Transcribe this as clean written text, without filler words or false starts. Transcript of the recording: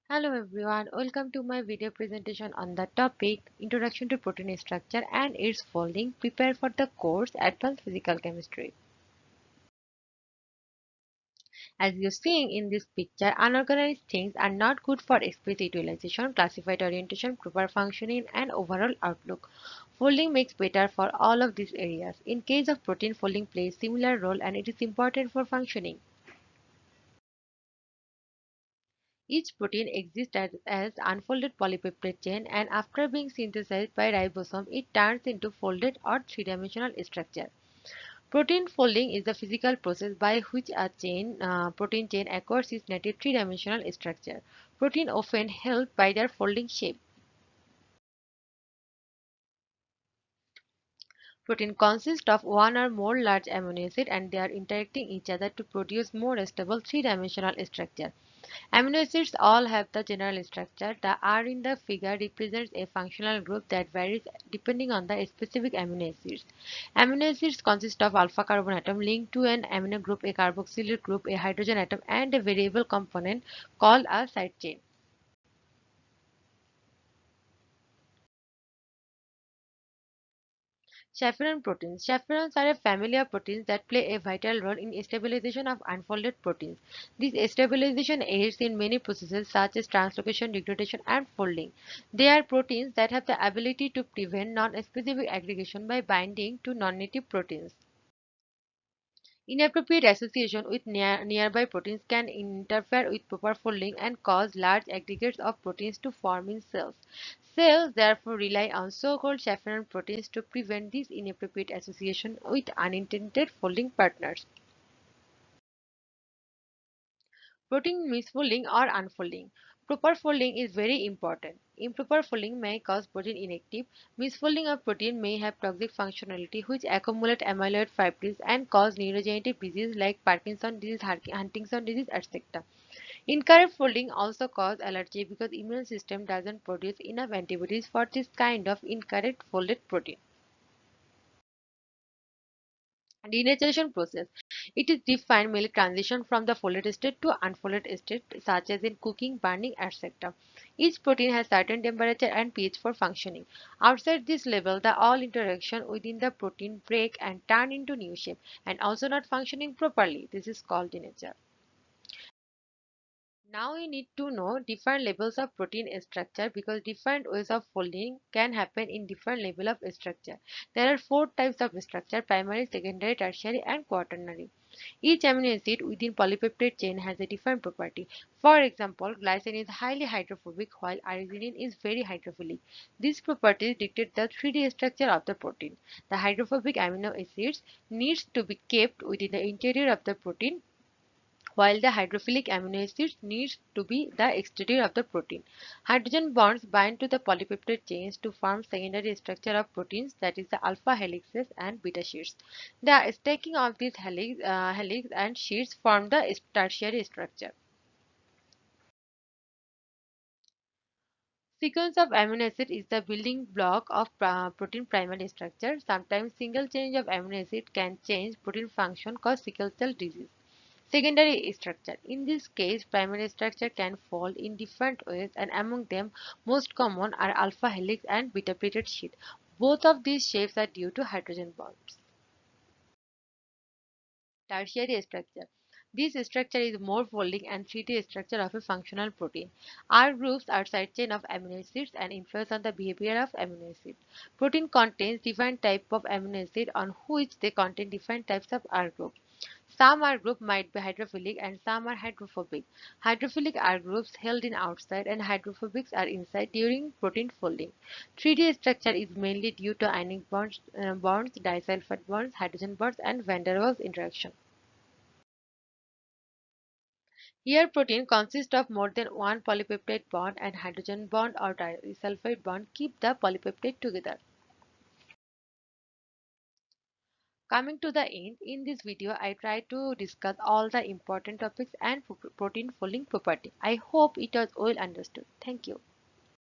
Hello everyone, welcome to my video presentation on the topic Introduction to Protein Structure and its Folding. Prepare for the course Advanced Physical Chemistry. As you're seeing in this picture, unorganized things are not good for explicit utilization, classified orientation, proper functioning, and overall outlook. Folding makes better for all of these areas. In case of protein, folding plays similar role and it is important for functioning. Each protein exists as unfolded polypeptide chain, and after being synthesized by ribosome, it turns into folded or three-dimensional structure. Protein folding is the physical process by which a protein chain acquires its native three-dimensional structure. Protein often help by their folding shape. Protein consists of one or more large amino acids and they are interacting each other to produce more stable three-dimensional structure. Amino acids all have the general structure. The R in the figure represents a functional group that varies depending on the specific amino acids. Amino acids consist of alpha carbon atom linked to an amino group, a carboxyl group, a hydrogen atom, and a variable component called a side chain. Chaperone proteins. Chaperones are a family of proteins that play a vital role in stabilization of unfolded proteins. This stabilization aids in many processes such as translocation, degradation, and folding. They are proteins that have the ability to prevent non-specific aggregation by binding to non-native proteins. Inappropriate association with nearby proteins can interfere with proper folding and cause large aggregates of proteins to form in cells. Cells therefore rely on so-called chaperone proteins to prevent this inappropriate association with unintended folding partners. Protein misfolding or unfolding. Proper folding is very important. Improper folding may cause protein inactive. Misfolding of protein may have toxic functionality which accumulate amyloid fibrils and cause neurodegenerative disease like Parkinson's disease, Huntington disease, etc. Incorrect folding also cause allergy because immune system doesn't produce enough antibodies for this kind of incorrect folded protein. Denaturation process. It is defined mainly transition from the folded state to unfolded state such as in cooking, burning, etc. Each protein has certain temperature and pH for functioning. Outside this level, the all interaction within the protein break and turn into new shape and also not functioning properly. This is called denature. Now we need to know different levels of protein structure because different ways of folding can happen in different level of structure. There are four types of structure: primary, secondary, tertiary, and quaternary. Each amino acid within polypeptide chain has a different property. For example, glycine is highly hydrophobic while arginine is very hydrophilic. These properties dictate the 3D structure of the protein. The hydrophobic amino acids needs to be kept within the interior of the protein while the hydrophilic amino acids needs to be the exterior of the protein. Hydrogen bonds bind to the polypeptide chains to form secondary structure of proteins, that is the alpha helices and beta sheets. The stacking of these helix and sheets form the tertiary structure. Sequence of amino acid is the building block of protein primary structure. Sometimes single change of amino acid can change protein function, cause sickle cell disease. Secondary structure. In this case, primary structure can fall in different ways and among them most common are alpha helix and beta pleated sheet. Both of these shapes are due to hydrogen bonds. Tertiary structure. This structure is more folding and 3D structure of a functional protein. R groups are side chain of amino acids and influence on the behavior of amino acids. Protein contains different type of amino acid on which they contain different types of R groups. Some R group might be hydrophilic and some are hydrophobic. Hydrophilic R groups held in outside and hydrophobics are inside during protein folding. 3D structure is mainly due to ionic bonds, disulfide bonds, hydrogen bonds, and van der Waals interaction. Here protein consists of more than one polypeptide bond and hydrogen bond or disulfide bond keep the polypeptide together. Coming to the end, in this video I try to discuss all the important topics and protein folding property. I hope it was well understood. Thank you.